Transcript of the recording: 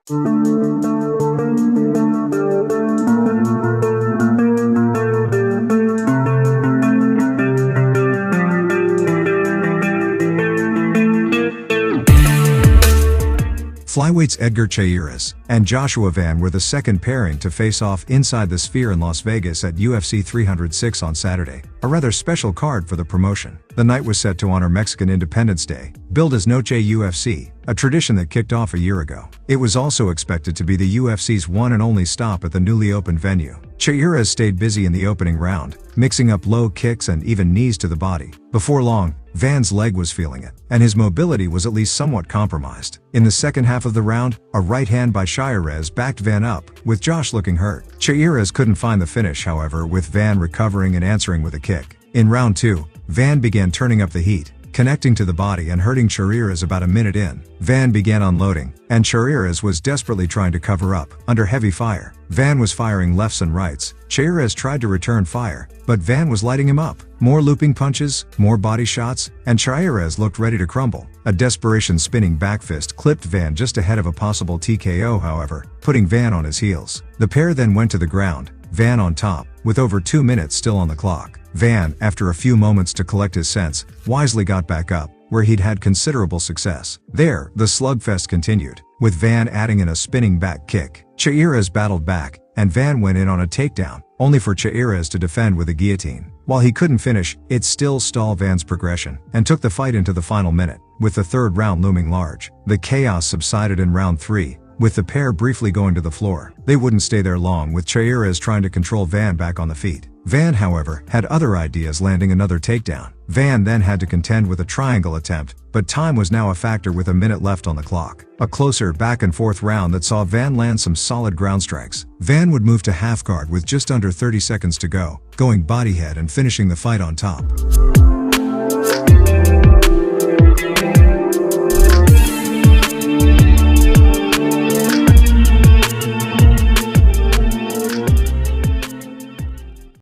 Flyweights Edgar Chairez and Joshuavan were the second pairing to face off inside the Sphere in Las Vegas at UFC 306 on Saturday, a rather special card for the promotion. The night was set to honor Mexican Independence Day, billed as Noche UFC, a tradition that kicked off a year ago. It was also expected to be the UFC's one and only stop at the newly opened venue. Chairez stayed busy in the opening round, mixing up low kicks and even knees to the body. Before long, Van's leg was feeling it, and his mobility was at least somewhat compromised. In the second half of the round, a right hand by Chairez backed Van up, with Josh looking hurt. Chairez couldn't find the finish, however, with Van recovering and answering with a kick. In round 2, Van began turning up the heat, connecting to the body and hurting Chairez about a minute in. Van began unloading, and Chairez was desperately trying to cover up, under heavy fire. Van was firing lefts and rights. Chairez tried to return fire, but Van was lighting him up. More looping punches, more body shots, and Chairez looked ready to crumble. A desperation spinning back fist clipped Van just ahead of a possible TKO, however, putting Van on his heels. The pair then went to the ground, Van on top, with over 2 minutes still on the clock. Van, after a few moments to collect his sense, wisely got back up, where he'd had considerable success. There, the slugfest continued, with Van adding in a spinning back kick. Chairez battled back, and Van went in on a takedown, only for Chairez to defend with a guillotine. While he couldn't finish, it still stalled Van's progression, and took the fight into the final minute, with the third round looming large. The chaos subsided in round 3, with the pair briefly going to the floor. They wouldn't stay there long, with Chairez trying to control Van back on the feet. Van, however, had other ideas, landing another takedown. Van then had to contend with a triangle attempt, but time was now a factor with a minute left on the clock. A closer back-and-forth round that saw Van land some solid ground strikes. Van would move to half guard with just under 30 seconds to go, going bodyhead and finishing the fight on top.